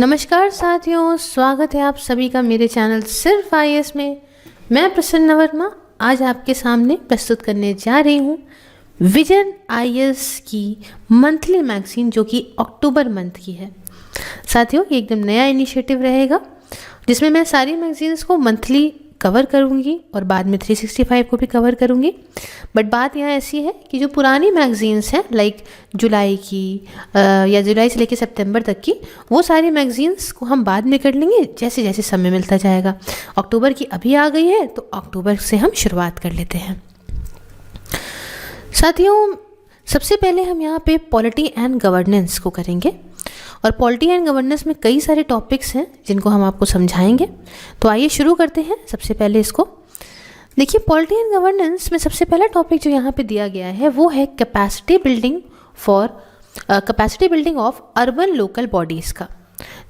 नमस्कार साथियों, स्वागत है आप सभी का मेरे चैनल सिर्फ आईएएस में। मैं प्रसन्न वर्मा आज आपके सामने प्रस्तुत करने जा रही हूँ विजन आईएएस की मंथली मैगजीन जो कि अक्टूबर मंथ की है। साथियों, ये एकदम नया इनिशिएटिव रहेगा जिसमें मैं सारी मैगजीन्स को मंथली कवर करूँगी और बाद में 365 को भी कवर करूँगी। बट बात यहाँ ऐसी है कि जो पुरानी मैगजीन्स हैं लाइक जुलाई की या जुलाई से लेकर सितंबर तक की, वो सारी मैगजीन्स को हम बाद में कर लेंगे जैसे जैसे समय मिलता जाएगा। अक्टूबर की अभी आ गई है तो अक्टूबर से हम शुरुआत कर लेते हैं। साथियों, सबसे पहले हम यहाँ पे पॉलिटी एंड गवर्नेंस को करेंगे और पॉलिटी एंड गवर्नेंस में कई सारे टॉपिक्स हैं जिनको हम आपको समझाएंगे। तो आइए शुरू करते हैं। सबसे पहले इसको देखिए, पॉलिटी एंड गवर्नेंस में सबसे पहला टॉपिक जो यहाँ पे दिया गया है वो है capacity building of urban local bodies का।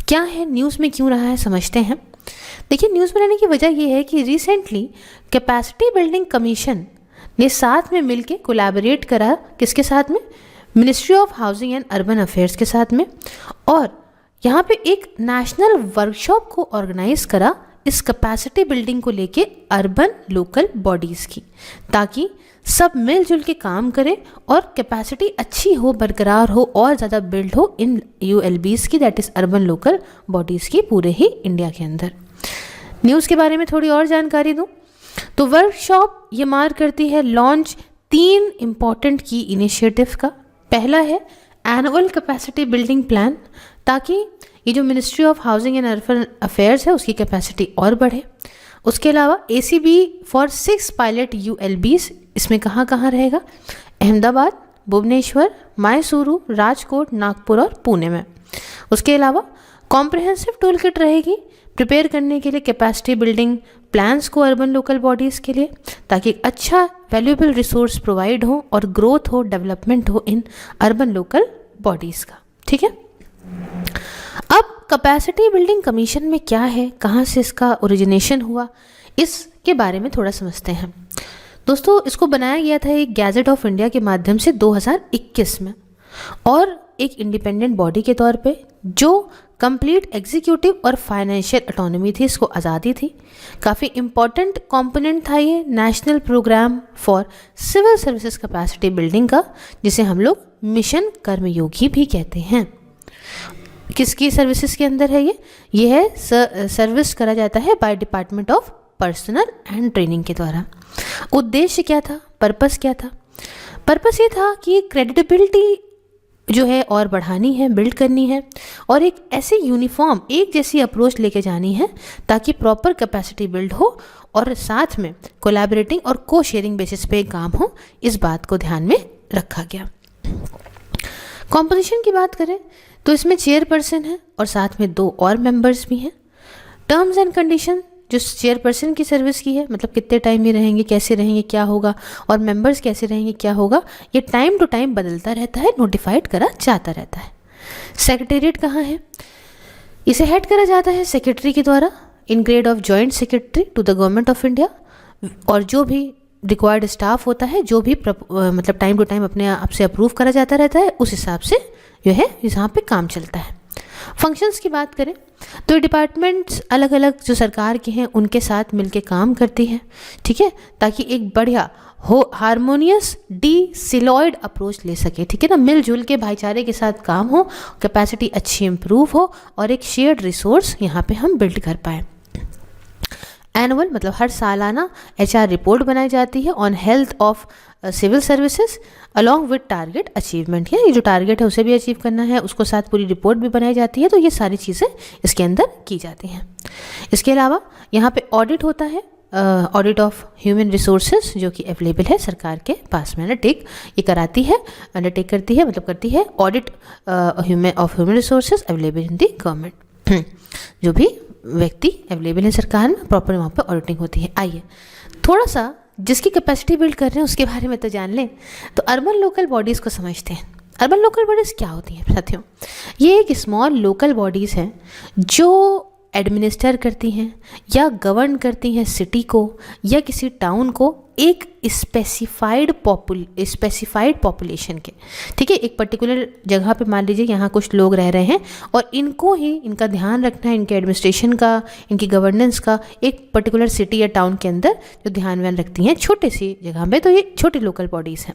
क्या है, न्यूज़ में क्यों रहा है, समझते हैं। देखिए, न्यूज़ में रहने की वजह ये है कि रिसेंटली कैपेसिटी बिल्डिंग कमीशन ने साथ में मिलकर कोलैबोरेट करा, किसके साथ में, ministry of housing and urban affairs के साथ में, और यहाँ पे एक नेशनल वर्कशॉप को ऑर्गेनाइज करा इस कैपेसिटी बिल्डिंग को लेके अर्बन लोकल बॉडीज़ की, ताकि सब मिलजुल के काम करें और कैपेसिटी अच्छी हो, बरकरार हो और ज़्यादा बिल्ड हो इन यूएलबीज़ की, that is urban local bodies की, पूरे ही इंडिया के अंदर। न्यूज़ के बारे में थोड़ी और जानकारी दूँ तो वर्कशॉप ये मार्क करती है लॉन्च 3 इम्पॉर्टेंट की इनिशिएटिव का। पहला है एनुअल कैपेसिटी बिल्डिंग प्लान, ताकि ये जो ministry of housing and urban affairs है उसकी कैपेसिटी और बढ़े। उसके अलावा ACB फॉर 6 पायलट ULBs, इसमें कहाँ कहाँ रहेगा, अहमदाबाद, भुवनेश्वर, मैसूरू, राजकोट, नागपुर और पुणे में। उसके अलावा कॉम्प्रिहेंसिव टूल किट रहेगी प्रिपेयर करने के लिए कैपेसिटी बिल्डिंग प्लान्स को अर्बन लोकल बॉडीज़ के लिए, ताकि एक अच्छा वैल्यूएबल रिसोर्स प्रोवाइड हो और ग्रोथ हो, डेवलपमेंट हो इन अर्बन लोकल बॉडीज़ का। ठीक है। अब कैपेसिटी बिल्डिंग कमीशन में क्या है, कहाँ से इसका ओरिजिनेशन हुआ, इसके बारे में थोड़ा समझते हैं। दोस्तों, इसको बनाया गया था एक गैजेट ऑफ इंडिया के माध्यम से 2021 में, और एक इंडिपेंडेंट बॉडी के तौर पे जो कंप्लीट एग्जीक्यूटिव और फाइनेंशियल ऑटोनॉमी थी, इसको आज़ादी थी। काफ़ी इम्पॉर्टेंट कंपोनेंट था ये National Programme for Civil Services Capacity Building का, जिसे हम लोग मिशन कर्मयोगी भी कहते हैं। किसकी सर्विसेज के अंदर है ये है सर्विस करा जाता है by department of personal and training के द्वारा। उद्देश्य क्या था, पर्पस क्या था? पर्पस ये था कि क्रेडिबिलिटी जो है और बढ़ानी है, बिल्ड करनी है, और एक ऐसे यूनिफॉर्म एक जैसी अप्रोच लेके जानी है ताकि प्रॉपर कैपेसिटी बिल्ड हो और साथ में कोलैबोरेटिंग और को शेयरिंग बेसिस पे काम हो। इस बात को ध्यान में रखा गया। कॉम्पोजिशन की बात करें तो इसमें चेयरपर्सन है और साथ में 2 और मेंबर्स भी हैं। टर्म्स एंड कंडीशन जो चेयरपर्सन की सर्विस की है, मतलब कितने टाइम में रहेंगे, कैसे रहेंगे, क्या होगा, और मेंबर्स कैसे रहेंगे, क्या होगा, ये टाइम टू टाइम बदलता रहता है, नोटिफाइड करा जाता रहता है। सेक्रेटेरिएट कहाँ है? इसे हेड करा जाता है सेक्रेटरी के द्वारा in grade of joint secretary to the government of India, और जो भी रिक्वायर्ड स्टाफ होता है, जो भी मतलब टाइम टू टाइम अपने आप से अप्रूव करा जाता रहता है, उस हिसाब से जो है यहाँ पे काम चलता है। फंक्शंस की बात करें तो डिपार्टमेंट्स अलग अलग जो सरकार के हैं उनके साथ मिलके काम करती है, ठीक है, ताकि एक बढ़िया हो हारमोनियस डिसिलॉइड अप्रोच ले सके, ठीक है ना, मिलजुल के भाईचारे के साथ काम हो, कैपेसिटी अच्छी इम्प्रूव हो और एक शेयर्ड रिसोर्स यहाँ पे हम बिल्ड कर पाए। एनुअल मतलब हर सालाना HR रिपोर्ट बनाई जाती है on health of civil services along with target achievement, है ये जो टारगेट है उसे भी अचीव करना है, उसको साथ पूरी रिपोर्ट भी बनाई जाती है। तो ये सारी चीज़ें इसके अंदर की जाती हैं। इसके अलावा यहाँ पे ऑडिट होता है, ऑडिट ऑफ ह्यूमन रिसोर्सेज जो कि अवेलेबल है सरकार के पास में, अंडरटेक करती है audit of human resources available in the government. जो भी व्यक्ति अवेलेबल है सरकार में, प्रॉपर वहाँ पे ऑडिटिंग होती है। आइए थोड़ा सा जिसकी कैपेसिटी बिल्ड कर रहे हैं उसके बारे में तो जान लें, तो अर्बन लोकल बॉडीज़ को समझते हैं। अर्बन लोकल बॉडीज़ क्या होती हैं साथियों? ये एक स्मॉल लोकल बॉडीज़ हैं जो एडमिनिस्टर करती हैं या गवर्न करती हैं सिटी को या किसी टाउन को एक स्पेसिफाइड पॉपुलेशन के, ठीक है, एक पर्टिकुलर जगह पे मान लीजिए यहाँ कुछ लोग रह रहे हैं और इनको ही इनका ध्यान रखना है, इनके एडमिनिस्ट्रेशन का, इनकी गवर्नेंस का, एक पर्टिकुलर सिटी या टाउन के अंदर जो ध्यान रखती हैं छोटे सी जगह में, तो ये छोटी लोकल बॉडीज़ हैं।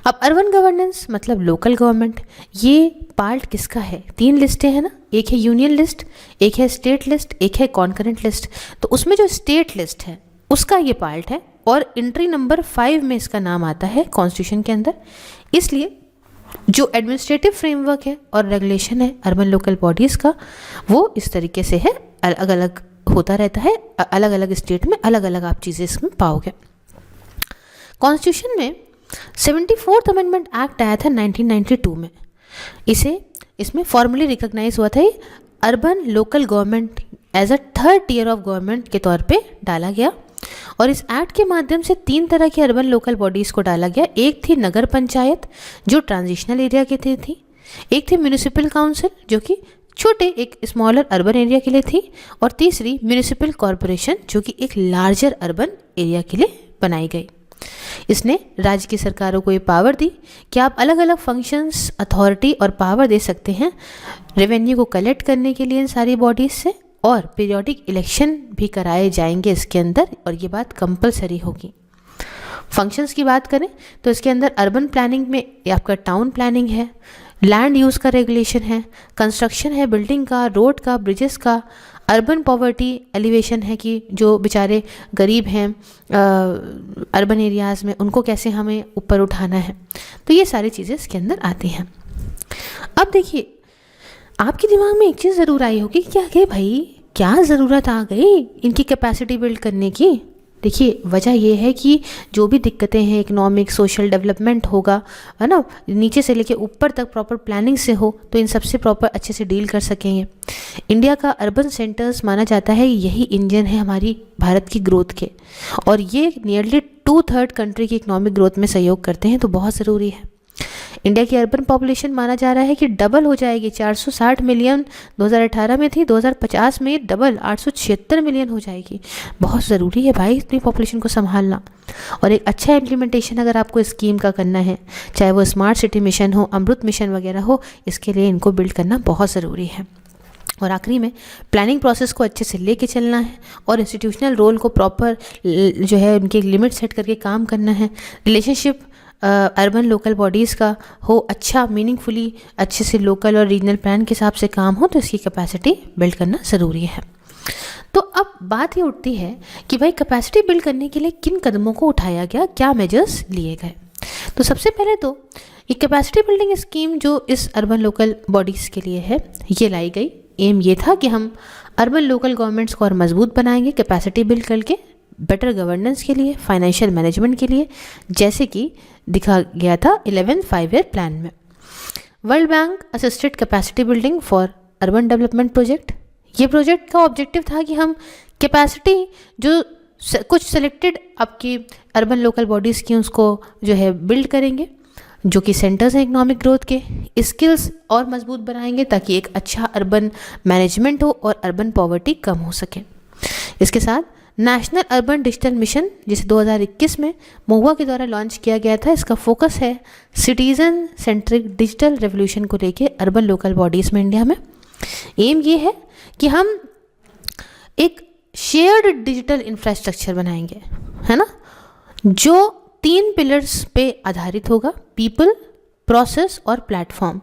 अब अर्बन गवर्नेंस मतलब लोकल गवर्नमेंट, ये पार्ट किसका है? 3 लिस्टें हैं ना, एक है यूनियन लिस्ट, एक है स्टेट लिस्ट, एक है कॉन्करेंट लिस्ट। तो उसमें जो स्टेट लिस्ट है उसका ये पार्ट है और एंट्री नंबर 5 में इसका नाम आता है कॉन्स्टिट्यूशन के अंदर। इसलिए जो एडमिनिस्ट्रेटिव फ्रेमवर्क है और रेगुलेशन है अर्बन लोकल बॉडीज़ का, वो इस तरीके से है, अलग अलग होता रहता है, अलग अलग स्टेट में अलग अलग आप चीज़ें इसमें पाओगे। कॉन्स्टिट्यूशन में 74th अमेंडमेंट एक्ट आया था 1992 में। इसमें फॉर्मली रिकॉग्नाइज हुआ था urban local government as a 3rd tier of government के तौर पे डाला गया। और इस एक्ट के माध्यम से 3 तरह की अर्बन लोकल बॉडीज़ को डाला गया। एक थी नगर पंचायत जो ट्रांजिशनल एरिया के थी, एक थी म्यूनिसिपल काउंसिल जो कि छोटे एक स्मॉलर अर्बन एरिया के लिए थी, और तीसरी म्यूनिसिपल कॉरपोरेशन जो कि एक लार्जर अर्बन एरिया के लिए बनाई गई। इसने राज्य की सरकारों को ये पावर दी कि आप अलग अलग फंक्शंस, अथॉरिटी और पावर दे सकते हैं रेवेन्यू को कलेक्ट करने के लिए इन सारी बॉडीज़ से, और पीरियोडिक इलेक्शन भी कराए जाएंगे इसके अंदर, और ये बात कंपलसरी होगी। फंक्शंस की बात करें तो इसके अंदर अर्बन प्लानिंग में आपका टाउन प्लानिंग है, लैंड यूज़ का रेगुलेशन है, कंस्ट्रक्शन है बिल्डिंग का, रोड का, ब्रिजेस का, अर्बन पॉवर्टी एलिवेशन है कि जो बेचारे गरीब हैं अर्बन एरियाज़ में उनको कैसे हमें ऊपर उठाना है। तो ये सारी चीज़ें इसके अंदर आती हैं। अब देखिए, आपके दिमाग में एक चीज़ ज़रूर आई होगी कि क्या भाई क्या ज़रूरत आ गई इनकी कैपेसिटी बिल्ड करने की। देखिए, वजह ये है कि जो भी दिक्कतें हैं, इकोनॉमिक सोशल डेवलपमेंट होगा, है ना, नीचे से लेके ऊपर तक प्रॉपर प्लानिंग से हो तो इन सबसे प्रॉपर अच्छे से डील कर सकेंगे। इंडिया का अर्बन सेंटर्स माना जाता है यही इंजन है हमारी भारत की ग्रोथ के, और ये नियरली 2/3 कंट्री की इकोनॉमिक ग्रोथ में सहयोग करते हैं, तो बहुत ज़रूरी है। इंडिया की अर्बन पॉपुलेशन माना जा रहा है कि डबल हो जाएगी, 460 मिलियन 2018 में थी, 2050 में डबल 876 मिलियन हो जाएगी। बहुत ज़रूरी है भाई इतनी पॉपुलेशन को संभालना, और एक अच्छा इम्प्लीमेंटेशन अगर आपको स्कीम का करना है, चाहे वो स्मार्ट सिटी मिशन हो, अमृत मिशन वगैरह हो, इसके लिए इनको बिल्ड करना बहुत ज़रूरी है। और आखिरी में प्लानिंग प्रोसेस को अच्छे से लेके चलना है, और इंस्टीट्यूशनल रोल को प्रॉपर जो है उनके लिमिट सेट करके काम करना है। रिलेशनशिप अर्बन लोकल बॉडीज़ का हो अच्छा, मीनिंगफुली अच्छे से लोकल और रीजनल प्लान के हिसाब से काम हो, तो इसकी कैपेसिटी बिल्ड करना ज़रूरी है। तो अब बात ये उठती है कि भाई कैपेसिटी बिल्ड करने के लिए किन कदमों को उठाया गया, क्या मेजर्स लिए गए। तो सबसे पहले तो एक कैपेसिटी बिल्डिंग स्कीम जो इस अर्बन लोकल बॉडीज़ के लिए है, ये लाई गई। एम ये था कि हम अर्बन लोकल गवर्नमेंट्स को और मजबूत बनाएंगे कैपेसिटी बिल्ड करके, बेटर गवर्नेंस के लिए, फाइनेंशियल मैनेजमेंट के लिए, जैसे कि दिखा गया था 11th 5-year प्लान में। World bank assisted capacity building for urban development project, ये प्रोजेक्ट का ऑब्जेक्टिव था कि हम कैपेसिटी जो कुछ सेलेक्टेड आपकी अर्बन लोकल बॉडीज़ की उसको जो है बिल्ड करेंगे, जो कि सेंटर्स हैं इकोनॉमिक ग्रोथ के, स्किल्स और मजबूत बनाएंगे ताकि एक अच्छा अर्बन मैनेजमेंट हो और अर्बन पॉवर्टी कम हो सके। इसके साथ नेशनल अर्बन डिजिटल मिशन जिसे 2021 में महुआ के द्वारा लॉन्च किया गया था, इसका फोकस है सिटीजन सेंट्रिक डिजिटल रेवोल्यूशन को लेके अर्बन लोकल बॉडीज़ में इंडिया में। एम ये है कि हम एक शेयर्ड डिजिटल इंफ्रास्ट्रक्चर बनाएंगे, है ना, जो 3 पिलर्स पे आधारित होगा, पीपल, प्रोसेस और प्लेटफॉर्म,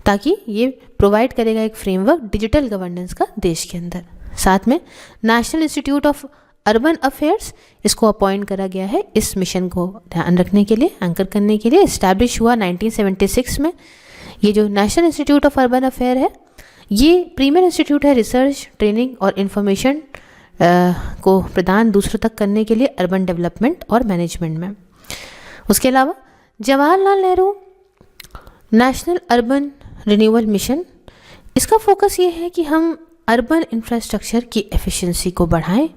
ताकि ये प्रोवाइड करेगा एक फ्रेमवर्क डिजिटल गवर्नेंस का देश के अंदर। साथ में national institute of urban affairs, इसको अपॉइंट करा गया है इस मिशन को ध्यान रखने के लिए, एंकर करने के लिए। इस्टेब्लिश हुआ 1976 में। ये जो national institute of urban affair है, ये प्रीमियर इंस्टीट्यूट है रिसर्च, ट्रेनिंग और इन्फॉर्मेशन को प्रदान दूसरों तक करने के लिए अर्बन डेवलपमेंट और मैनेजमेंट में। उसके अलावा Jawaharlal Nehru national urban renewal mission, इसका फोकस ये है कि हम अर्बन इंफ्रास्ट्रक्चर की एफिशिएंसी को बढ़ाएं,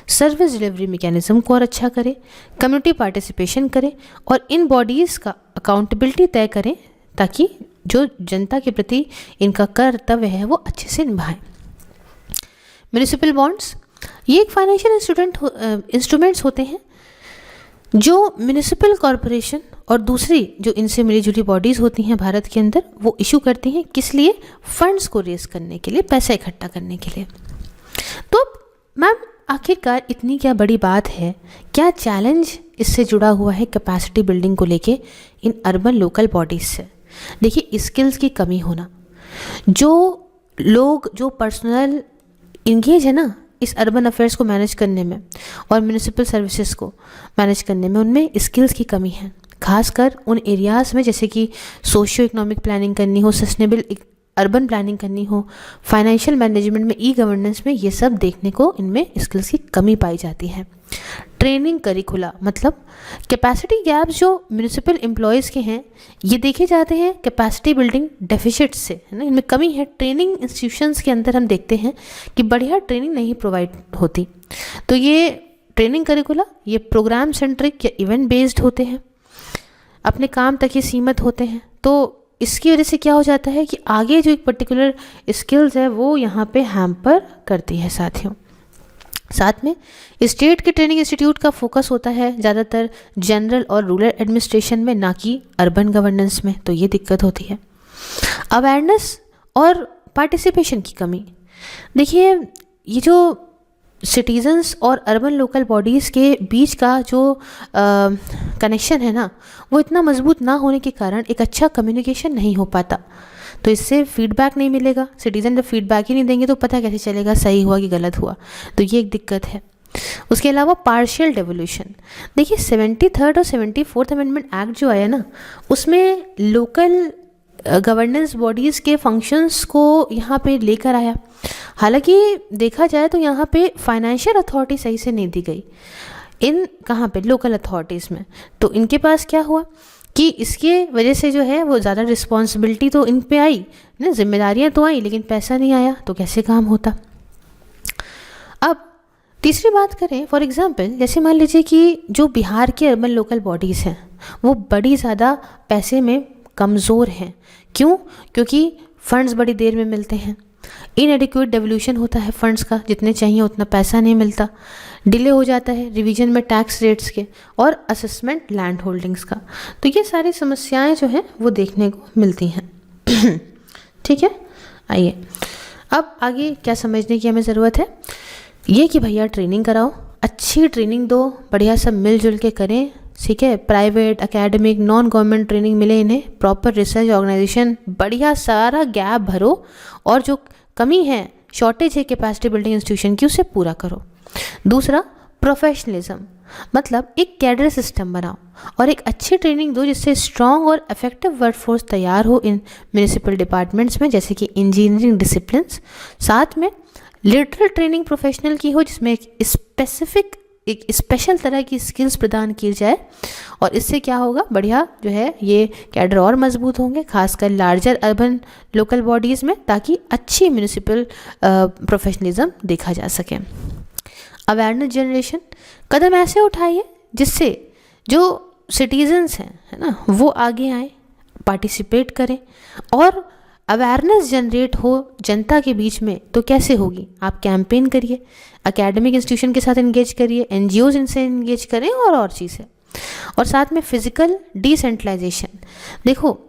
सर्विस डिलीवरी मैकेनिज्म को और अच्छा करें, कम्युनिटी पार्टिसिपेशन करें और इन बॉडीज़ का अकाउंटेबिलिटी तय करें ताकि जो जनता के प्रति इनका कर्तव्य है वो अच्छे से निभाएं। म्युनिसिपल बॉन्ड्स, ये एक फाइनेंशियल इंस्ट्रूमेंट्स होते हैं जो म्यूनिसिपल कॉरपोरेशन और दूसरी जो इनसे मिली जुली बॉडीज़ होती हैं भारत के अंदर, वो इशू करती हैं किस लिए? फंड्स को रेज करने के लिए, पैसा इकट्ठा करने के लिए। तो मैम आखिरकार इतनी क्या बड़ी बात है, क्या चैलेंज इससे जुड़ा हुआ है कैपेसिटी बिल्डिंग को लेके इन अर्बन लोकल बॉडीज़ से? देखिए, स्किल्स की कमी होना, जो लोग जो पर्सनल इंगेज है ना इस अर्बन अफेयर्स को मैनेज करने में और म्यूनिसिपल सर्विसेज को मैनेज करने में, उनमें स्किल्स की कमी है, खासकर उन एरियाज़ में जैसे कि सोशियो इकोनॉमिक प्लानिंग करनी हो, सस्टेनेबल अर्बन प्लानिंग करनी हो, फाइनेंशियल मैनेजमेंट में, ई गवर्नेंस में, ये सब देखने को इनमें स्किल्स की कमी पाई जाती है। ट्रेनिंग करिकुला, मतलब कैपेसिटी गैप्स जो म्यूनिसिपल एम्प्लॉयज़ के हैं ये देखे जाते हैं कैपेसिटी बिल्डिंग डेफिसिट से, है ना, इनमें कमी है। ट्रेनिंग इंस्टीट्यूशंस के अंदर हम देखते हैं कि बढ़िया ट्रेनिंग नहीं प्रोवाइड होती। तो ये ट्रेनिंग करिकुला ये प्रोग्राम सेंट्रिक या इवेंट बेस्ड होते हैं, अपने काम तक ही सीमित होते हैं। तो इसकी वजह से क्या हो जाता है कि आगे जो एक पर्टिकुलर स्किल्स है वो यहाँ पे हैम्पर करती है साथियों। साथ में स्टेट के ट्रेनिंग इंस्टीट्यूट का फोकस होता है ज़्यादातर जनरल और रूरल एडमिनिस्ट्रेशन में, ना कि अर्बन गवर्नेंस में, तो ये दिक्कत होती है। अवेयरनेस और पार्टिसिपेशन की कमी, देखिए ये जो सिटीजन्स और अर्बन लोकल बॉडीज़ के बीच का जो कनेक्शन है ना, वो इतना मजबूत ना होने के कारण एक अच्छा कम्युनिकेशन नहीं हो पाता। तो इससे फीडबैक नहीं मिलेगा, सिटीज़न जब फीडबैक ही नहीं देंगे तो पता कैसे चलेगा सही हुआ कि गलत हुआ, तो ये एक दिक्कत है। उसके अलावा पार्शियल डेवोल्यूशन, देखिए 73rd और 74th अमेंडमेंट एक्ट जो आया ना, उसमें लोकल गवर्नेंस बॉडीज़ के फंक्शंस को यहाँ पे लेकर आया। हालांकि देखा जाए तो यहाँ पे फाइनेंशियल अथॉरिटी सही से नहीं दी गई इन कहाँ पे लोकल अथॉरिटीज़ में। तो इनके पास क्या हुआ कि इसके वजह से जो है वो ज़्यादा रिस्पॉन्सिबिलिटी तो इन पे आई ना, जिम्मेदारियाँ तो आई, लेकिन पैसा नहीं आया, तो कैसे काम होता। अब तीसरी बात करें, फॉर एग्जांपल जैसे मान लीजिए कि जो बिहार के अर्बन लोकल बॉडीज़ हैं वो बड़ी ज़्यादा पैसे में कमज़ोर हैं। क्यों? क्योंकि फंड्स बड़ी देर में मिलते हैं, इनएडिक्वेट डेवोल्यूशन होता है फंड्स का, जितने चाहिए उतना पैसा नहीं मिलता, डिले हो जाता है रिवीजन में टैक्स रेट्स के और असेसमेंट लैंड होल्डिंग्स का। तो ये सारी समस्याएं जो हैं वो देखने को मिलती हैं। ठीक है, आइए अब आगे क्या समझने की हमें ज़रूरत है, ये कि भैया ट्रेनिंग कराओ, अच्छी ट्रेनिंग दो, बढ़िया सब मिलजुल के करें, ठीक है। Private, academic, non government training मिले इन्हें, प्रॉपर रिसर्च ऑर्गेनाइजेशन, बढ़िया सारा गैप भरो और जो कमी है, शॉर्टेज है कैपेसिटी बिल्डिंग इंस्टीट्यूशन की, उसे पूरा करो। दूसरा, प्रोफेशनलिज्म, मतलब एक कैडर सिस्टम बनाओ और एक अच्छी ट्रेनिंग दो जिससे स्ट्रॉन्ग और इफेक्टिव वर्कफोर्स तैयार हो इन म्यूनिसिपल डिपार्टमेंट्स में, जैसे कि इंजीनियरिंग डिसिप्लिन्स। साथ में लिटरल ट्रेनिंग प्रोफेशनल की हो जिसमें एक स्पेशल तरह की स्किल्स प्रदान की जाए, और इससे क्या होगा, बढ़िया जो है ये कैडर और मजबूत होंगे, खासकर लार्जर अर्बन लोकल बॉडीज़ में, ताकि अच्छी म्यूनिसिपल प्रोफेशनलिज्म देखा जा सके। अवेयरनेस जनरेशन, कदम ऐसे उठाइए जिससे जो सिटीजन्स हैं, है ना, वो आगे आए, पार्टिसिपेट करें और अवेयरनेस जनरेट हो जनता के बीच में। तो कैसे होगी, आप कैंपेन करिए, एकेडमिक इंस्टीट्यूशन के साथ इंगेज करिए, एनजीओज इनसे इंगेज करें और चीज़ें। और साथ में फिजिकल डिसेंट्रलाइजेशन, देखो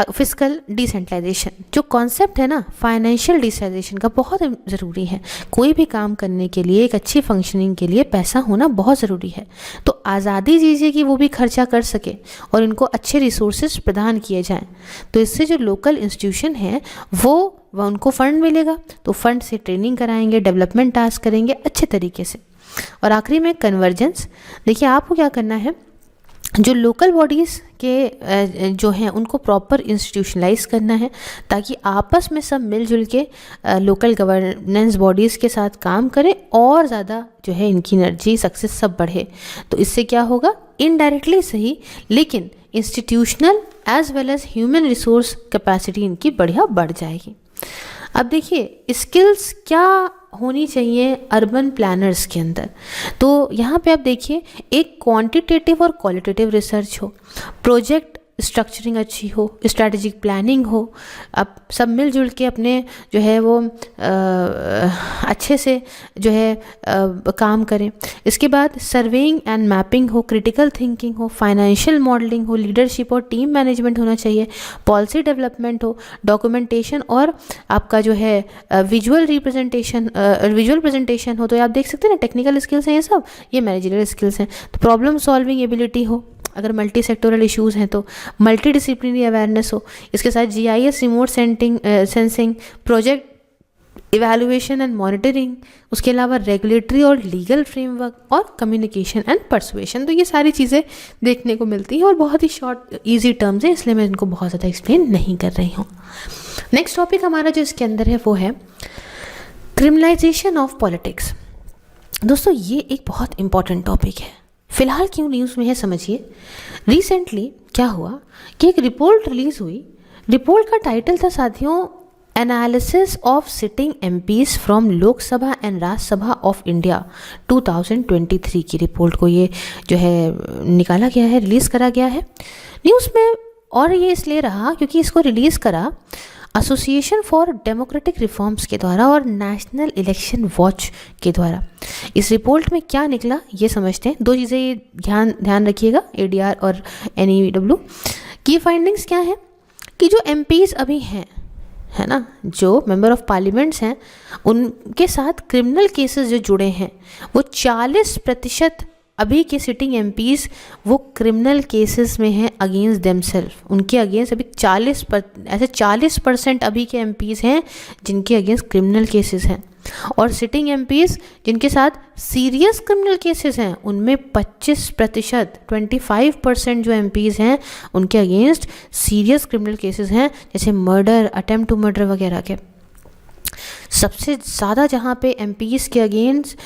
फिजिकल डिसेंट्रलाइजेशन जो कॉन्सेप्ट है ना, फाइनेंशियल डिसेंट्रलाइजेशन का बहुत ज़रूरी है। कोई भी काम करने के लिए, एक अच्छी फंक्शनिंग के लिए पैसा होना बहुत ज़रूरी है। तो आज़ादी दीजिए कि वो भी खर्चा कर सके और इनको अच्छे रिसोर्सेज प्रदान किए जाएं। तो इससे जो लोकल इंस्टीट्यूशन है वो उनको फ़ंड मिलेगा, तो फंड से ट्रेनिंग कराएंगे, डेवलपमेंट टास्क करेंगे अच्छे तरीके से। और आखिरी में कन्वर्जेंस, देखिए आपको क्या करना है, जो लोकल बॉडीज़ के जो हैं उनको प्रॉपर इंस्टीट्यूशनलाइज करना है, ताकि आपस में सब मिलजुल के लोकल गवर्नेंस बॉडीज़ के साथ काम करें और ज़्यादा जो है इनकी एनर्जी, सक्सेस सब बढ़े। तो इससे क्या होगा, इनडायरेक्टली सही, लेकिन institutional as well as human resource capacity इनकी बढ़िया बढ़ जाएगी। अब देखिए स्किल्स क्या होनी चाहिए अर्बन प्लानर्स के अंदर, तो यहाँ पे आप देखिए एक क्वांटिटेटिव और क्वालिटेटिव रिसर्च हो, प्रोजेक्ट स्ट्रक्चरिंग अच्छी हो, स्ट्रैटेजिक प्लानिंग हो, अब सब मिलजुल के अपने जो है वो अच्छे से जो है काम करें। इसके बाद सर्वेइंग एंड मैपिंग हो, क्रिटिकल थिंकिंग हो, फाइनेंशियल मॉडलिंग हो, लीडरशिप और टीम मैनेजमेंट होना चाहिए, पॉलिसी डेवलपमेंट हो, डॉक्यूमेंटेशन और आपका जो है विजुअल प्रेजेंटेशन हो। तो आप देख सकते हैं ना, टेक्निकल स्किल्स हैं ये सब, ये मैनेजरियल स्किल्स हैं। तो प्रॉब्लम सॉल्विंग एबिलिटी हो, अगर मल्टी सेक्टोरल इश्यूज़ हैं तो मल्टी डिसिप्लिनरी अवेयरनेस हो। इसके साथ GIS, remote sensing, project evaluation and monitoring, उसके अलावा रेगुलेटरी और लीगल फ्रेमवर्क और कम्युनिकेशन एंड परसुएशन। तो ये सारी चीज़ें देखने को मिलती हैं और बहुत ही शॉर्ट ईजी टर्म्स हैं, इसलिए मैं इनको बहुत ज़्यादा एक्सप्लेन नहीं कर रही हूँ। नेक्स्ट टॉपिक हमारा जो इसके अंदर है वो है क्रिमिनलाइजेशन ऑफ पॉलिटिक्स। दोस्तों ये एक बहुत इंपॉर्टेंट टॉपिक है, फिलहाल क्यों न्यूज़ में है समझिए। रिसेंटली क्या हुआ कि एक रिपोर्ट रिलीज़ हुई। रिपोर्ट का टाइटल था साथियों, analysis of sitting MPs from Lok Sabha and Rajya Sabha of India 2023 की रिपोर्ट को ये जो है निकाला गया है, रिलीज़ करा गया है न्यूज़ में। और ये इसलिए रहा क्योंकि इसको रिलीज़ करा एसोसिएशन फॉर डेमोक्रेटिक रिफॉर्म्स के द्वारा और नेशनल इलेक्शन वॉच के द्वारा। इस रिपोर्ट में क्या निकला ये समझते हैं। दो चीज़ें ये ध्यान रखिएगा, ADR और NEW की फाइंडिंग्स क्या है कि जो MPs अभी हैं, है ना, जो मेंबर ऑफ पार्लियामेंट्स हैं, उनके साथ क्रिमिनल केसेस जो जुड़े हैं वो 40% अभी के सिटिंग MPs वो क्रिमिनल केसेस में हैं अगेंस्ट देमसेल्फ। उनके अगेंस्ट अभी 40% अभी के MPs हैं जिनके अगेंस्ट क्रिमिनल केसेस हैं। और सिटिंग MPs जिनके साथ सीरियस क्रिमिनल केसेस हैं उनमें 25% जो MPs हैं उनके अगेंस्ट सीरियस क्रिमिनल केसेस हैं, जैसे मर्डर, अटेम्प्ट टू मर्डर वगैरह के। सबसे ज़्यादा जहाँ पे MPs के अगेंस्ट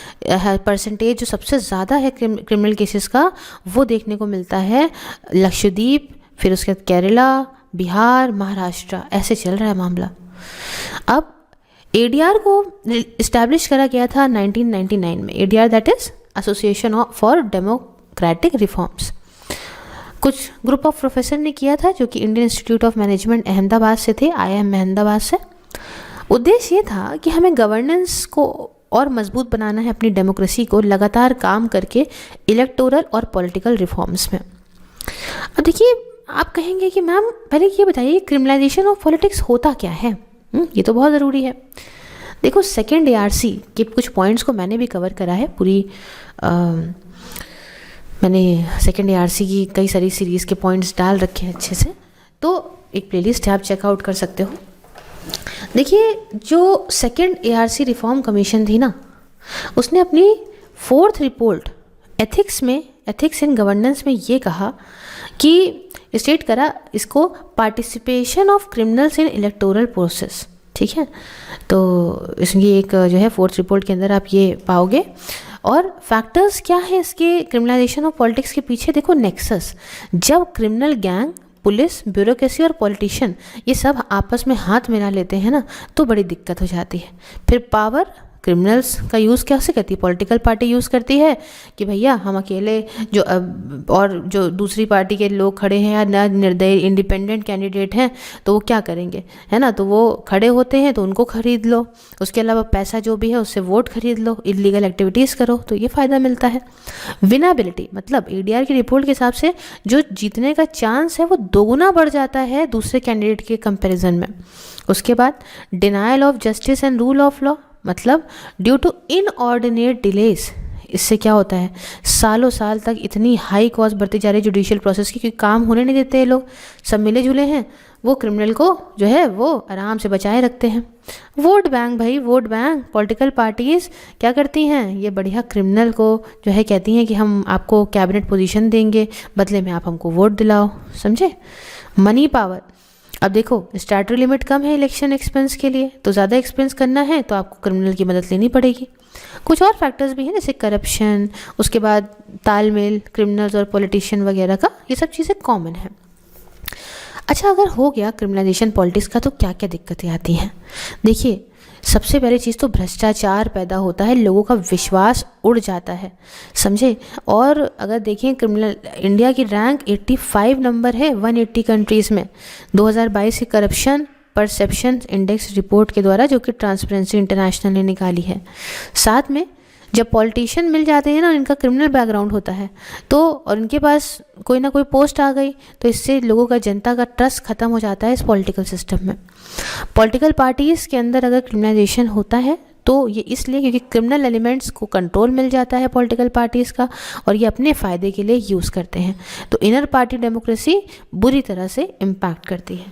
परसेंटेज जो सबसे ज़्यादा है क्रिमिनल केसेस का, वो देखने को मिलता है लक्षद्वीप, फिर उसके बाद केरला, बिहार, महाराष्ट्र, ऐसे चल रहा है मामला। अब ADR को इस्टेब्लिश करा गया था 1999 में। ADR that is association for Democratic reforms. कुछ ग्रुप ऑफ प्रोफेसर ने किया था जो कि Indian institute of management Ahmedabad से थे, IIM अहमदाबाद से। उद्देश्य ये था कि हमें गवर्नेंस को और मजबूत बनाना है, अपनी डेमोक्रेसी को लगातार काम करके इलेक्टोरल और पॉलिटिकल रिफॉर्म्स में। अब देखिए, आप कहेंगे कि मैम पहले ये बताइए क्रिमिनलाइजेशन ऑफ पॉलिटिक्स होता क्या है। ये तो बहुत ज़रूरी है। देखो, सेकेंड ARC के कुछ पॉइंट्स को मैंने भी कवर करा है पूरी। मैंने सेकेंड ARC की कई सारी सीरीज़ के पॉइंट्स डाल रखे हैं अच्छे से, तो एक प्लेलिस्ट है, आप चेकआउट कर सकते हो। देखिए, जो सेकेंड ARC रिफॉर्म कमीशन थी ना, उसने अपनी 4th report ethics in governance में ये कहा कि स्टेट करा इसको participation of criminals in electoral process. ठीक है, तो इसमें एक जो है 4th रिपोर्ट के अंदर आप ये पाओगे। और फैक्टर्स क्या है इसके क्रिमिनलाइजेशन ऑफ पॉलिटिक्स के पीछे, देखो नेक्सस, जब क्रिमिनल गैंग, पुलिस, ब्यूरोक्रेसी और पॉलिटिशियन ये सब आपस में हाथ मिला लेते हैं ना, तो बड़ी दिक्कत हो जाती है। फिर पावर क्रिमिनल्स का यूज़ कैसे करती है, पॉलिटिकल पार्टी यूज़ करती है कि भैया हम अकेले जो और जो दूसरी पार्टी के लोग खड़े हैं या ना निर्दयी इंडिपेंडेंट कैंडिडेट हैं तो वो क्या करेंगे, है ना, तो वो खड़े होते हैं तो उनको खरीद लो, उसके अलावा पैसा जो भी है उससे वोट खरीद लो, इलीगल एक्टिविटीज़ करो, तो ये फ़ायदा मिलता है। विनेबिलिटी मतलब ADR की रिपोर्ट के हिसाब से जो जीतने का चांस है वो दोगुना बढ़ जाता है दूसरे कैंडिडेट के कंपैरिजन में। उसके बाद denial of justice and rule of law मतलब ड्यू टू इनऑर्डिनेट डिलेस, इससे क्या होता है, सालों साल तक इतनी हाई कॉस्ट बढ़ती जा रही है जुडिशियल प्रोसेस की, क्योंकि काम होने नहीं देते ये लोग, सब मिले जुले हैं, वो क्रिमिनल को जो है वो आराम से बचाए रखते हैं। वोट बैंक भाई, वोट बैंक, पॉलिटिकल पार्टीज़ क्या करती हैं, ये बढ़िया क्रिमिनल को जो है कहती हैं कि हम आपको कैबिनेट पोजीशन देंगे, बदले में आप हमको वोट दिलाओ, समझे। मनी पावर, अब देखो स्टैट्यूटरी लिमिट कम है इलेक्शन एक्सपेंस के लिए, तो ज़्यादा एक्सपेंस करना है तो आपको क्रिमिनल की मदद लेनी पड़ेगी। कुछ और फैक्टर्स भी हैं जैसे करप्शन, उसके बाद तालमेल क्रिमिनल्स और पॉलिटिशियन वगैरह का, ये सब चीज़ें कॉमन है। अच्छा, अगर हो गया क्रिमिनलाइजेशन पॉलिटिक्स का तो क्या क्या दिक्कतें आती हैं। देखिए, सबसे पहली चीज़ तो भ्रष्टाचार पैदा होता है, लोगों का विश्वास उड़ जाता है, समझे। और अगर देखें क्रिमिनल, इंडिया की रैंक 85 नंबर है 180 कंट्रीज़ में 2022 की करप्शन परसेप्शन इंडेक्स रिपोर्ट के द्वारा, जो कि ट्रांसपेरेंसी इंटरनेशनल ने निकाली है। साथ में जब पॉलिटिशियन मिल जाते हैं ना, इनका क्रिमिनल बैकग्राउंड होता है तो, और इनके पास कोई ना कोई पोस्ट आ गई, तो इससे लोगों का, जनता का ट्रस्ट खत्म हो जाता है इस पॉलिटिकल सिस्टम में। पॉलिटिकल पार्टीज़ के अंदर अगर क्रिमिनलाइजेशन होता है तो ये इसलिए क्योंकि क्रिमिनल एलिमेंट्स को कंट्रोल मिल जाता है पॉलिटिकल पार्टीज़ का, और ये अपने फ़ायदे के लिए यूज़ करते हैं, तो इनर पार्टी डेमोक्रेसी बुरी तरह से इम्पैक्ट करती है।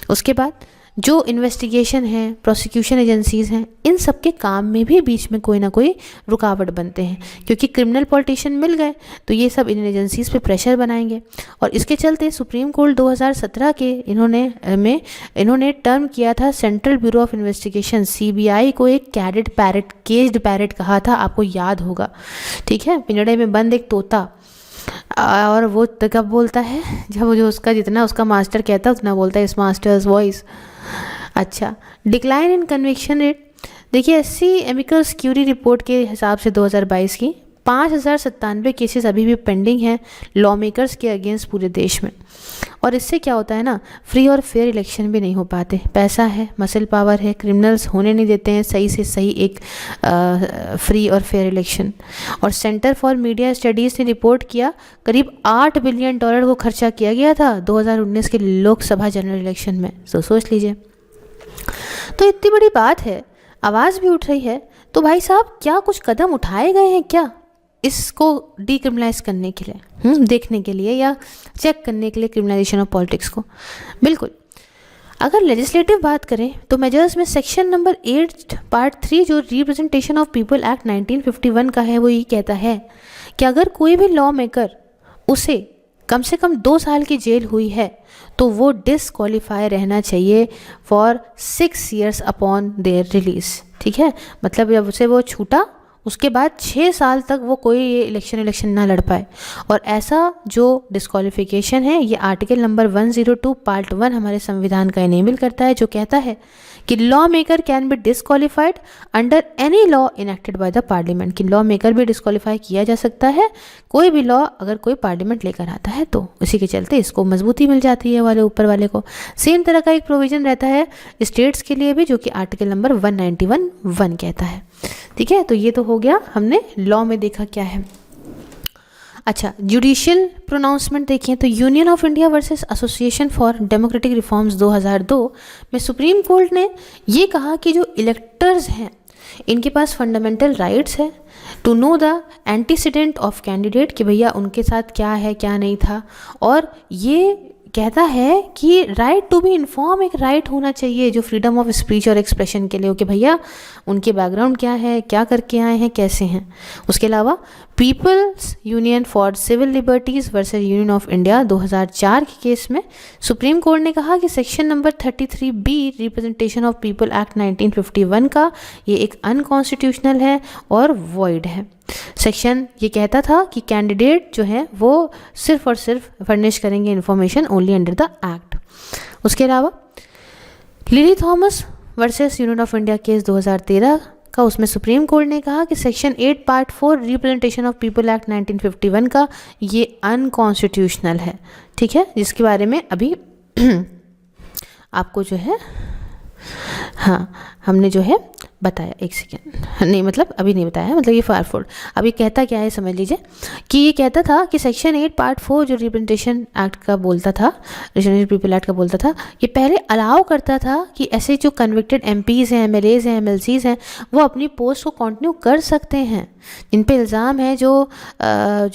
उसके बाद जो इन्वेस्टिगेशन है, प्रोसिक्यूशन एजेंसीज़ हैं, इन सब के काम में भी बीच में कोई ना कोई रुकावट बनते हैं, क्योंकि क्रिमिनल पॉलिटिशियन मिल गए तो ये सब इन एजेंसीज़ पे प्रेशर बनाएंगे। और इसके चलते सुप्रीम कोर्ट 2017 के इन्होंने टर्म किया था central bureau of investigation CBI को एक केज्ड पैरेट कहा था, आपको याद होगा, ठीक है, पिंजड़े में बंद एक तोता, और वो कब बोलता है, जब जो उसका जितना उसका मास्टर कहता है उतना बोलता है, इस मास्टर्स वॉइस। अच्छा, डिक्लाइन इन कन्विक्शन रेट, देखिए SC एमिकस क्यूरी रिपोर्ट के हिसाब से 2022 की 5097 केसेस अभी भी पेंडिंग हैं लॉ मेकर्स के अगेंस्ट पूरे देश में। और इससे क्या होता है ना, फ्री और फेयर इलेक्शन भी नहीं हो पाते। पैसा है, मसल पावर है, क्रिमिनल्स होने नहीं देते हैं सही से सही एक फ्री और फेयर इलेक्शन। और सेंटर फॉर मीडिया स्टडीज़ ने रिपोर्ट किया करीब $8 बिलियन को खर्चा किया गया था 2019 के लोकसभा जनरल इलेक्शन में, तो सोच लीजिए। तो इतनी बड़ी बात है, आवाज़ भी उठ रही है, तो भाई साहब क्या कुछ कदम उठाए गए हैं क्या इसको डीक्रिमिनलाइज करने के लिए, देखने के लिए या चेक करने के लिए क्रिमिनलाइजेशन ऑफ पॉलिटिक्स को? बिल्कुल। अगर लेजिस्लेटिव बात करें तो मेजर्स में सेक्शन नंबर 8 पार्ट 3 जो रिप्रेजेंटेशन ऑफ पीपल एक्ट 1951 का है, वो ये कहता है कि अगर कोई भी लॉ मेकर उसे कम से कम 2 साल की जेल हुई है तो वो डिसक्वालीफाई रहना चाहिए for 6 years upon their release, ठीक है। मतलब जब उसे वो छूटा उसके बाद 6 साल तक वो कोई ये इलेक्शन ना लड़ पाए। और ऐसा जो डिस्क्वालिफिकेशन है ये आर्टिकल नंबर 102 पार्ट 1 हमारे संविधान का इनेबल करता है, जो कहता है कि law maker can be disqualified under any law enacted by the parliament, कि लॉ मेकर भी डिस्क्वालीफाई किया जा सकता है कोई भी लॉ अगर कोई पार्लियामेंट लेकर आता है तो। इसी के चलते इसको मजबूती मिल जाती है वाले ऊपर वाले को। सेम तरह का एक प्रोविजन रहता है स्टेट्स के लिए भी, जो कि आर्टिकल नंबर 191(1) कहता है, ठीक है। तो ये तो हो गया, हमने लॉ में देखा क्या है। अच्छा, जुडिशियल प्रोनाउंसमेंट देखिए तो union of India versus association for Democratic reforms 2002 में सुप्रीम कोर्ट ने ये कहा कि जो इलेक्टर्स हैं इनके पास फंडामेंटल राइट्स है to know the antecedent of candidate, कि भैया उनके साथ क्या है क्या नहीं था। और ये कहता है कि राइट टू बी इन्फॉर्म एक राइट होना चाहिए जो फ्रीडम ऑफ स्पीच और एक्सप्रेशन के लिए हो, कि भैया उनके बैकग्राउंड क्या है, क्या करके आए हैं, कैसे हैं। उसके अलावा People's Union for Civil Liberties versus Union of India 2004 के केस में सुप्रीम कोर्ट ने कहा कि section number 33B Representation of People Act 1951 का ये एक अनकॉन्स्टिट्यूशनल है और वॉइड है। सेक्शन ये कहता था कि कैंडिडेट जो है वो सिर्फ और सिर्फ फर्निश करेंगे information only under the act. उसके अलावा lily Thomas versus Union of India case 2013 का, उसमें सुप्रीम कोर्ट ने कहा कि section 8 part 4 representation of People Act 1951 का ये अनकॉन्स्टिट्यूशनल है, ठीक है, जिसके बारे में अभी आपको जो है, हाँ हमने जो है बताया, एक सेकेंड, नहीं मतलब अभी नहीं बताया, मतलब ये फारफोर्ड। अभी कहता क्या है समझ लीजिए, कि ये कहता था कि सेक्शन 8 पार्ट 4 जो रिप्रेजेंटेशन एक्ट का बोलता था, रिप्रेजेंटेटिव पीपल एक्ट का बोलता था, ये पहले अलाउ करता था कि ऐसे जो कन्विक्टेड MPs हैं, MLAs हैं, MLCs हैं, वो अपनी पोस्ट को कंटिन्यू कर सकते हैं। जिन पे इल्ज़ाम है, जो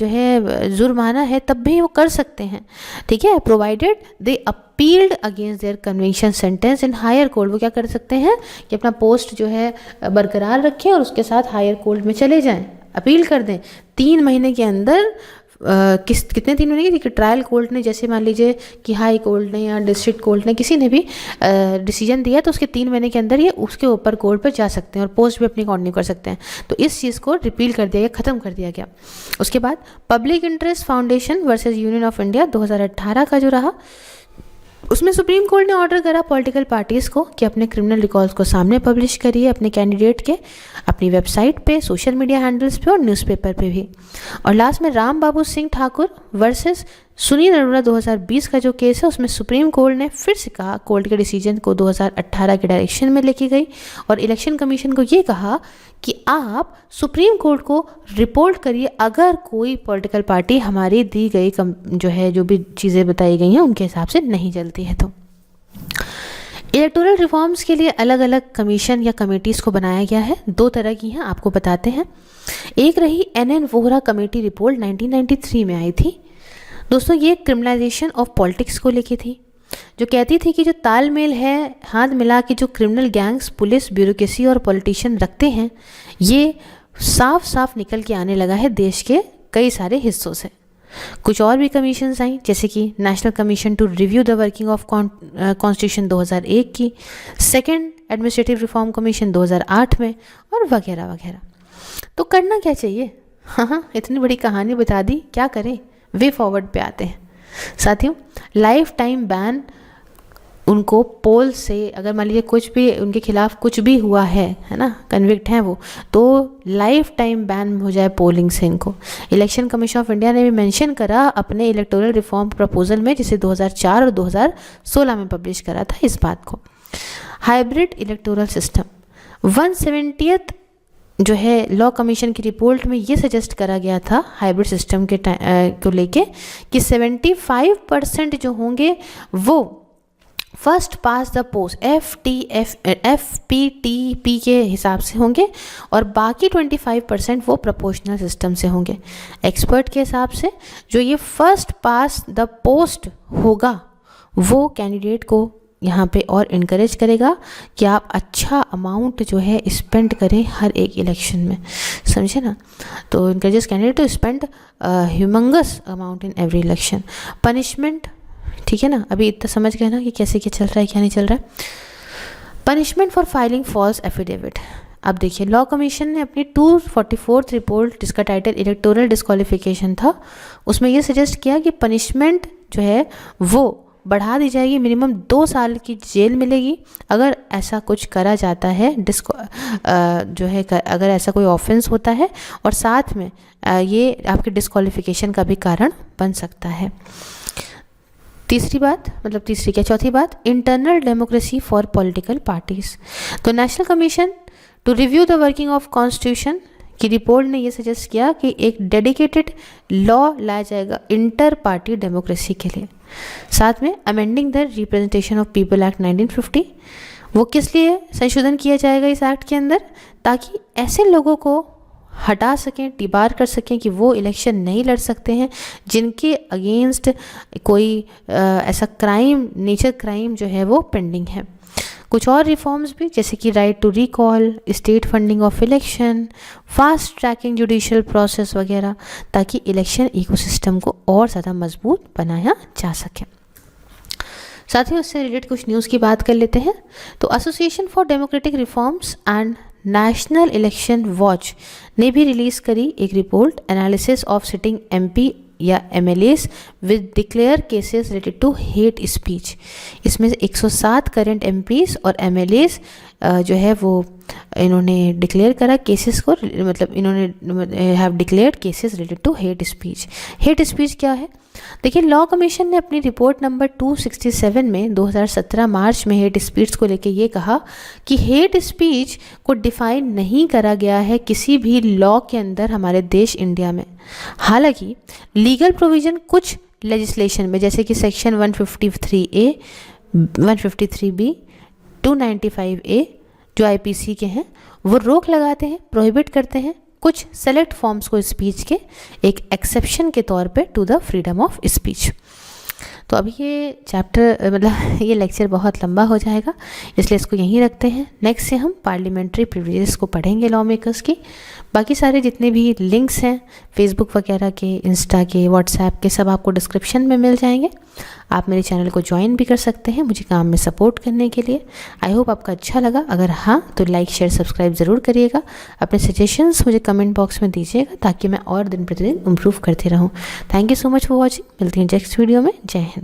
है जुर्माना है, तब भी वो कर सकते हैं, ठीक है, provided they appealed against their conviction sentence in higher court. वो क्या कर सकते हैं कि अपना पोस्ट जो है बरकरार रखें और उसके साथ हायर कोर्ट में चले जाएं, अपील कर दें 3 महीने के अंदर। कितने 3 महीने की, ट्रायल कोर्ट ने, जैसे मान लीजिए कि हाई कोर्ट ने या डिस्ट्रिक्ट कोर्ट ने किसी ने भी डिसीजन दिया तो उसके 3 महीने के अंदर ये उसके ऊपर कोर्ट पर जा सकते हैं और पोस्ट भी अपनी कंटिन्यू कर सकते हैं। तो इस चीज़ को रिपील कर दिया गया, ख़त्म कर दिया गया। उसके बाद public interest foundation versus Union of India 2018 का जो रहा, उसमें सुप्रीम कोर्ट ने ऑर्डर करा पॉलिटिकल पार्टीज़ को कि अपने क्रिमिनल रिकॉर्ड्स को सामने पब्लिश करिए, अपने कैंडिडेट के, अपनी वेबसाइट पे, सोशल मीडिया हैंडल्स पे और न्यूज़पेपर पे भी। और लास्ट में राम बाबू सिंह ठाकुर वर्सेस सुनील अरोड़ा 2020 का जो केस है, उसमें सुप्रीम कोर्ट ने फिर से कहा, कोर्ट के डिसीजन को 2018 के डायरेक्शन में लेके गई और इलेक्शन कमीशन को ये कहा कि आप सुप्रीम कोर्ट को रिपोर्ट करिए अगर कोई पॉलिटिकल पार्टी हमारी दी गई जो भी चीज़ें बताई गई हैं उनके हिसाब से नहीं चलती है। तो इलेक्टोरल रिफॉर्म्स के लिए अलग अलग कमीशन या कमेटीज़ को बनाया गया है। 2 तरह की हैं, आपको बताते हैं। एक रही NN वोहरा कमेटी रिपोर्ट, 1993 में आई थी। दोस्तों, ये क्रिमिनलाइजेशन ऑफ पॉलिटिक्स को लेके थी, जो कहती थी कि जो तालमेल है, हाथ मिला के जो क्रिमिनल गैंग्स, पुलिस, ब्यूरोक्रेसी और पॉलिटिशियन रखते हैं, ये साफ साफ निकल के आने लगा है देश के कई सारे हिस्सों से। कुछ और भी कमीशंस आई, जैसे कि National commission to review the working of Constitution 2001 की, सेकेंड एडमिनिस्ट्रेटिव रिफॉर्म कमीशन 2008 में, और वगैरह वगैरह। तो करना क्या चाहिए? हाँ, इतनी बड़ी कहानी बता दी, क्या करें? वे फॉरवर्ड पे आते हैं साथियों। लाइफ टाइम बैन उनको पोल से, अगर मान लीजिए कुछ भी उनके खिलाफ कुछ भी हुआ है ना, कन्विक्ट हैं वो, तो लाइफ टाइम बैन हो जाए पोलिंग से इनको। इलेक्शन कमीशन ऑफ इंडिया ने भी मेंशन करा अपने इलेक्टोरल रिफॉर्म प्रपोजल में, जिसे 2004 और 2016 में पब्लिश करा था इस बात को। हाइब्रिड इलेक्टोरल सिस्टम, 170th जो है लॉ कमीशन की रिपोर्ट में ये सजेस्ट करा गया था हाइब्रिड सिस्टम के को लेके कि 75% जो होंगे वो first pass the post FPTP के हिसाब से होंगे और बाकी 25% वो प्रोपोर्शनल सिस्टम से होंगे। एक्सपर्ट के हिसाब से जो ये फर्स्ट पास द पोस्ट होगा वो कैंडिडेट को यहाँ पे और इनकरेज करेगा कि आप अच्छा अमाउंट जो है स्पेंड करें हर एक इलेक्शन में, समझे ना। तो encourages candidate to spend humongous amount in every election. Punishment, ठीक है ना, अभी इतना समझ गए ना कि कैसे क्या चल रहा है क्या नहीं चल रहा है। Punishment for filing false affidavit. अब देखिए, लॉ कमीशन ने अपनी 244th रिपोर्ट, जिसका टाइटल इलेक्टोरल डिस्क्वालिफिकेशन था, उसमें ये सजेस्ट किया कि पनिशमेंट जो है वो बढ़ा दी जाएगी, मिनिमम 2 साल की जेल मिलेगी अगर ऐसा कुछ करा जाता है, जो है अगर ऐसा कोई ऑफेंस होता है, और साथ में ये आपके डिस्क्वालिफिकेशन का भी कारण बन सकता है। चौथी बात, internal democracy for political parties. तो national commission to review the working of constitution की रिपोर्ट ने ये सजेस्ट किया कि एक डेडिकेटेड लॉ लाया जाएगा इंटर पार्टी डेमोक्रेसी के लिए। साथ में amending the representation of People act 1950, वो किस लिए संशोधन किया जाएगा इस एक्ट के अंदर, ताकि ऐसे लोगों को हटा सकें, डिबार कर सकें कि वो इलेक्शन नहीं लड़ सकते हैं जिनके अगेंस्ट कोई ऐसा नेचर क्राइम जो है वो पेंडिंग है। कुछ और रिफॉर्म्स भी, जैसे कि right to recall, state funding of election, fast tracking judicial process वगैरह, ताकि इलेक्शन इकोसिस्टम को और ज़्यादा मजबूत बनाया जा सके। साथ ही उससे रिलेटेड कुछ न्यूज़ की बात कर लेते हैं। तो Association for Democratic Reforms and National Election Watch ने भी रिलीज़ करी एक report, analysis of sitting MP या MLAs with declared cases related to hate speech. इसमें से 107 करंट MPs और MLAs जो है वो इन्होंने डिक्लेयर करा केसेस को, मतलब इन्होंने have declared cases related to hate speech. Hate speech क्या है? देखिए, लॉ कमीशन ने अपनी रिपोर्ट नंबर 267 में 2017 मार्च में हेट स्पीच को लेके ये कहा कि हेट स्पीच को डिफाइन नहीं करा गया है किसी भी लॉ के अंदर हमारे देश इंडिया में। हालांकि लीगल प्रोविज़न कुछ लेजिस्लेशन में, जैसे कि सेक्शन 153A, 153B, 295A जो IPC के हैं, वो रोक लगाते हैं, प्रोहिबिट करते हैं कुछ सेलेक्ट फॉर्म्स को स्पीच के एक एक्सेप्शन के तौर पे to the freedom of speech. तो अभी ये चैप्टर ये लेक्चर बहुत लंबा हो जाएगा, इसलिए इसको यहीं रखते हैं। नेक्स्ट से हम पार्लियामेंट्री प्रिविलेजेस को पढ़ेंगे लॉ मेकर्स की। बाकी सारे जितने भी लिंक्स हैं फेसबुक वगैरह के, इंस्टा के, व्हाट्सएप के, सब आपको डिस्क्रिप्शन में मिल जाएंगे। आप मेरे चैनल को ज्वाइन भी कर सकते हैं मुझे काम में सपोर्ट करने के लिए। आई होप आपका अच्छा लगा। अगर हाँ तो लाइक, शेयर, सब्सक्राइब ज़रूर करिएगा। अपने सजेशंस मुझे कमेंट बॉक्स में दीजिएगा ताकि मैं और दिन प्रतिदिन इम्प्रूव करती रहूँ। Thank you so much for watching. मिलती हूँ नेक्स्ट वीडियो में। जय हिंद।